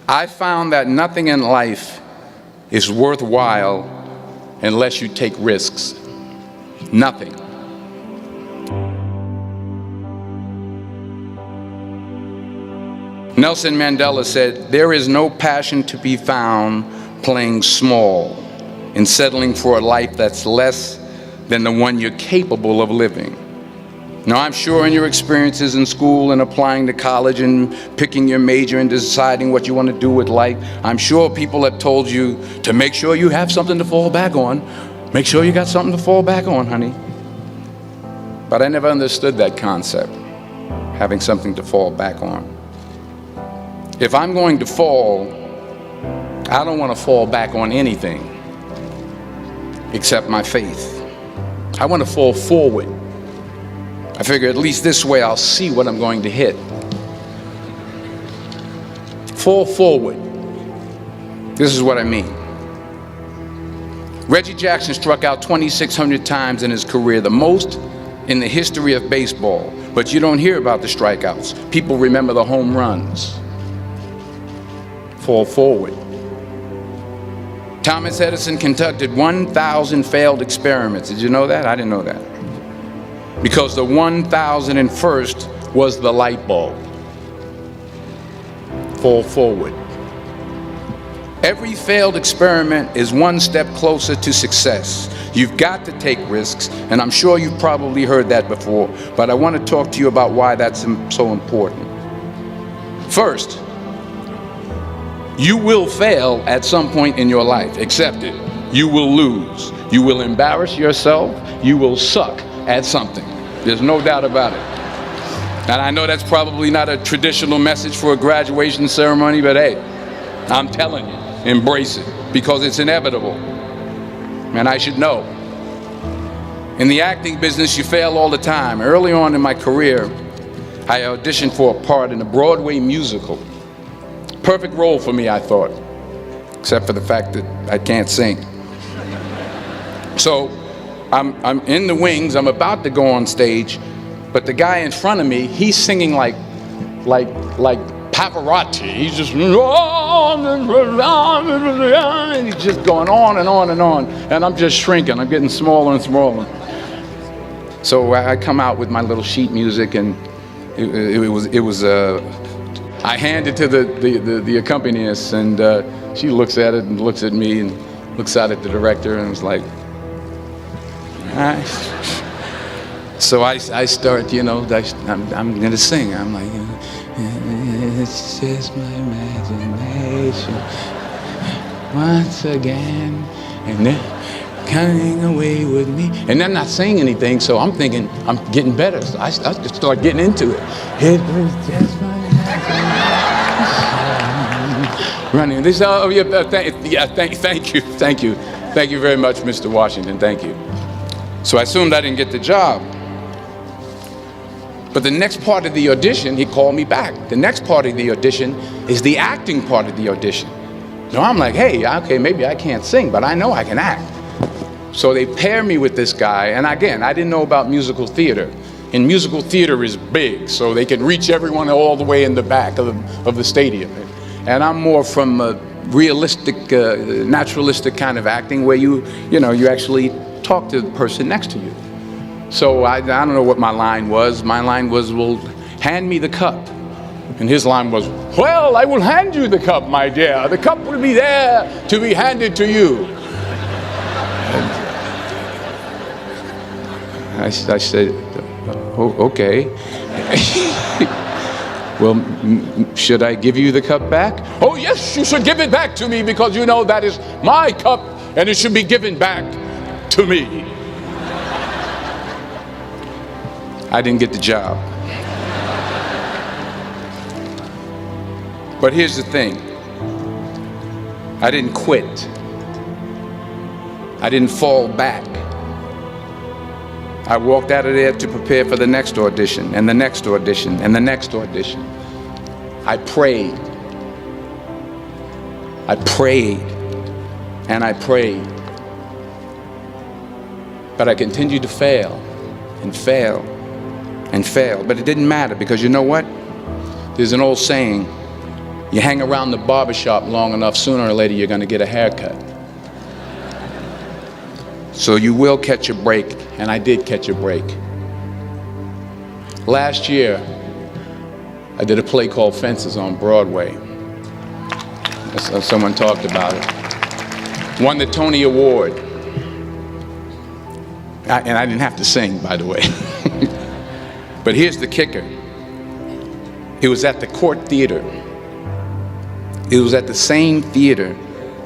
I found that nothing in life is worthwhile unless you take risks. Nothing. Nelson Mandela said, "There is no passion to be found playing small and settling for a life that's less than the one you're capable of living." Now, I'm sure in your experiences in school and applying to college and picking your major and deciding what you want to do with life, I'm sure people have told you to make sure you have something to fall back on. Make sure you got something to fall back on, honey. But I never understood that concept, having something to fall back on. If I'm going to fall, I don't want to fall back on anything except my faith. I want to fall forward. I figure at least this way I'll see what I'm going to hit. Fall forward. This is what I mean. Reggie Jackson struck out 2,600 times in his career, the most in the history of baseball. But you don't hear about the strikeouts. People remember the home runs. Fall forward. Thomas Edison conducted 1,000 failed experiments. Did you know that? I didn't know that. Because the 1,001st was the light bulb. Fall forward. Every failed experiment is one step closer to success. You've got to take risks, and I'm sure you've probably heard that before, but I want to talk to you about why that's so important. First, you will fail at some point in your life. Accept it. You will lose. You will embarrass yourself. You will suck at something. There's no doubt about it. And I know that's probably not a traditional message for a graduation ceremony, but hey, I'm telling you, embrace it, because it's inevitable. And I should know. In the acting business, you fail all the time. Early on in my career, I auditioned for a part in a Broadway musical. Perfect role for me, I thought, except for the fact that I can't sing. So I'm in the wings, I'm about to go on stage, but the guy in front of me, he's singing like Pavarotti. He's just, and he's just going on and on and on, and I'm just shrinking, I'm getting smaller and smaller. So I come out with my little sheet music, and it was I hand it to the accompanist, and she looks at it and looks at me and looks out at the director and was like, all right. So I start, I'm going to sing. I'm like, it's just my imagination once again, and they're coming away with me. And they're not saying anything, so I'm thinking I'm getting better. So I just start getting into it. It was just my running. This, oh yeah, thank you very much, Mr. Washington. Thank you. So I assumed I didn't get the job. But the next part of the audition, he called me back. The next part of the audition is the acting part of the audition. So I'm like, hey, okay, maybe I can't sing, but I know I can act. So they pair me with this guy, and again, I didn't know about musical theater. And musical theater is big, so they can reach everyone all the way in the back of the stadium. And I'm more from a realistic, naturalistic kind of acting where you actually talk to the person next to you. So I don't know what my line was. My line was, well, hand me the cup. And his line was, well, I will hand you the cup, my dear. The cup will be there to be handed to you. I said, oh, okay. Well, should I give you the cup back? Oh, yes, you should give it back to me, because you know that is my cup and it should be given back to me. I didn't get the job. But here's the thing. I didn't quit. I didn't fall back. I walked out of there to prepare for the next audition, and the next audition, and the next audition. I prayed. I prayed, and I prayed. But I continued to fail, and fail, and fail. But it didn't matter, because you know what? There's an old saying, You hang around the barbershop long enough, sooner or later you're going to get a haircut. So you will catch a break, and I did catch a break. Last year, I did a play called Fences on Broadway. Someone talked about it. Won the Tony Award. And I didn't have to sing, by the way. But here's the kicker. It was at the Court Theater. It was at the same theater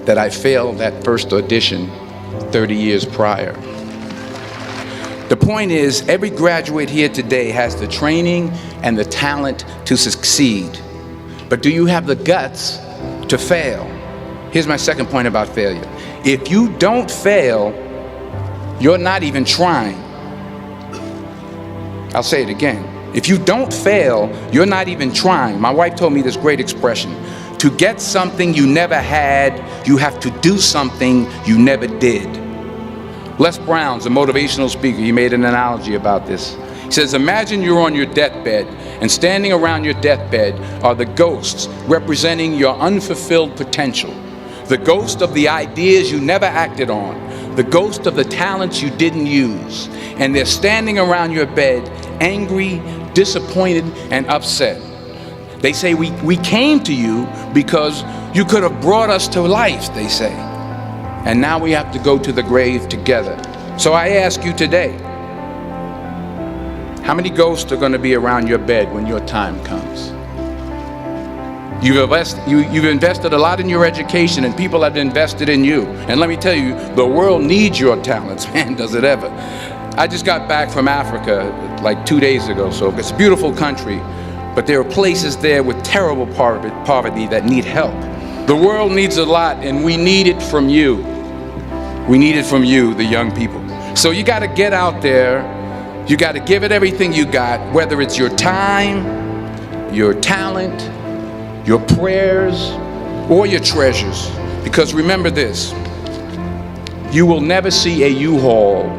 that I failed that first audition 30 years prior. The point is, every graduate here today has the training and the talent to succeed. But do you have the guts to fail? Here's my second point about failure. If you don't fail, you're not even trying. I'll say it again. If you don't fail, you're not even trying. My wife told me this great expression. To get something you never had, you have to do something you never did. Les Brown's a motivational speaker. He made an analogy about this. He says, imagine you're on your deathbed, and standing around your deathbed are the ghosts representing your unfulfilled potential. The ghost of the ideas you never acted on. The ghost of the talents you didn't use. And they're standing around your bed, angry, disappointed, and upset. They say, we came to you because you could have brought us to life, they say. And now we have to go to the grave together. So I ask you today, how many ghosts are going to be around your bed when your time comes? You've invested a lot in your education, and people have invested in you. And let me tell you, the world needs your talents, man, does it ever. I just got back from Africa like 2 days ago, so it's a beautiful country, but there are places there with terrible poverty that need help. The world needs a lot, and we need it from you. We need it from you, the young people. So you got to get out there. You got to give it everything you got, whether it's your time, your talent, your prayers, or your treasures. Because remember this, you will never see a U-Haul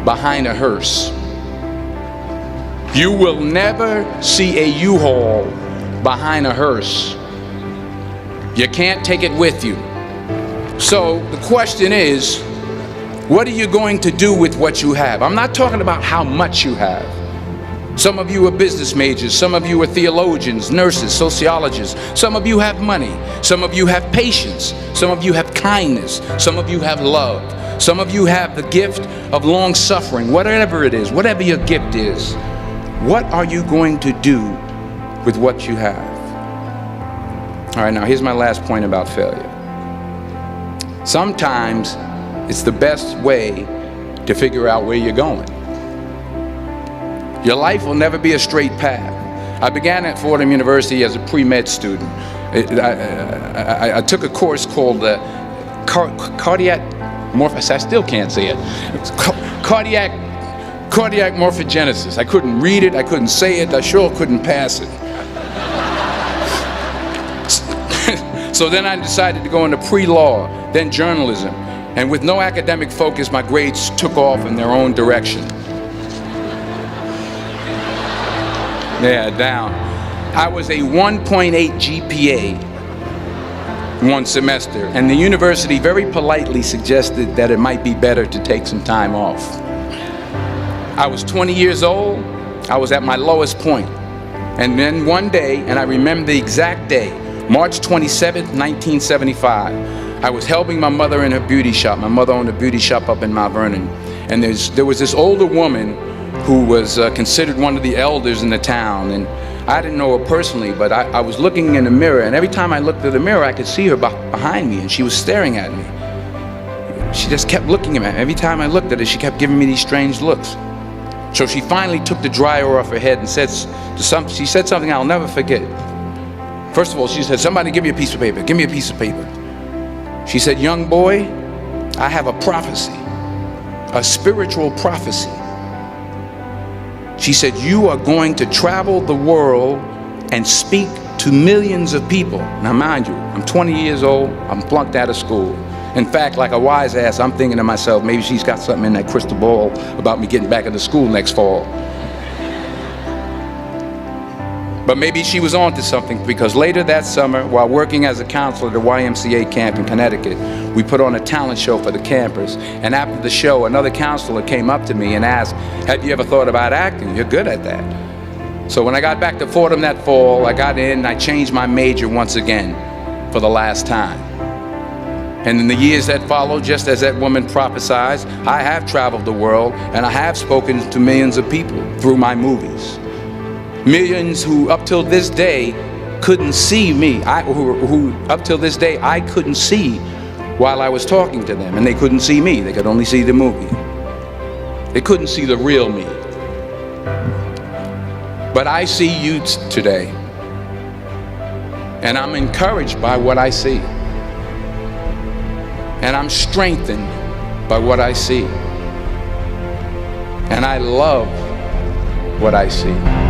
behind a hearse. You will never see a U-Haul behind a hearse. You can't take it with you. So the question is, what are you going to do with what you have? I'm not talking about how much you have. Some of you are business majors, some of you are theologians, nurses, sociologists. Some of you have money, some of you have patience, some of you have kindness, some of you have love. Some of you have the gift of long suffering. Whatever it is, whatever your gift is, what are you going to do with what you have? All right, now here's my last point about failure. Sometimes it's the best way to figure out where you're going. Your life will never be a straight path. I began at Fordham University as a pre-med student. I took a course called cardiac morphogenesis. I still can't say it. It's cardiac morphogenesis. I couldn't read it. I couldn't say it. I sure couldn't pass it. So then I decided to go into pre-law, then journalism. And with no academic focus, my grades took off in their own direction. Yeah, down. I was a 1.8 GPA one semester, and the university very politely suggested that it might be better to take some time off. I was 20 years old. I was at my lowest point. And then one day, and I remember the exact day, March 27th, 1975, I was helping my mother in her beauty shop. My mother owned a beauty shop up in Mount Vernon. And there was this older woman who was considered one of the elders in the town. And I didn't know her personally, but I was looking in the mirror, and every time I looked at the mirror, I could see her behind me, and she was staring at me. She just kept looking at me. Every time I looked at her, she kept giving me these strange looks. So she finally took the dryer off her head and she said something I'll never forget. First of all, she said, "Somebody give me a piece of paper. Give me a piece of paper." She said, "Young boy, I have a prophecy, a spiritual prophecy." She said, "You are going to travel the world and speak to millions of people." Now mind you, I'm 20 years old, I'm flunked out of school. In fact, like a wise ass, I'm thinking to myself, maybe she's got something in that crystal ball about me getting back into school next fall. But maybe she was onto something, because later that summer, while working as a counselor at a YMCA camp in Connecticut, we put on a talent show for the campers. And after the show, another counselor came up to me and asked, "Have you ever thought about acting? You're good at that." So when I got back to Fordham that fall, I got in and I changed my major once again for the last time. And in the years that followed, just as that woman prophesied, I have traveled the world and I have spoken to millions of people through my movies. Millions who up till this day couldn't see me, who up till this day I couldn't see while I was talking to them, and they couldn't see me, they could only see the movie. They couldn't see the real me. But I see you today, and I'm encouraged by what I see. And I'm strengthened by what I see. And I love what I see.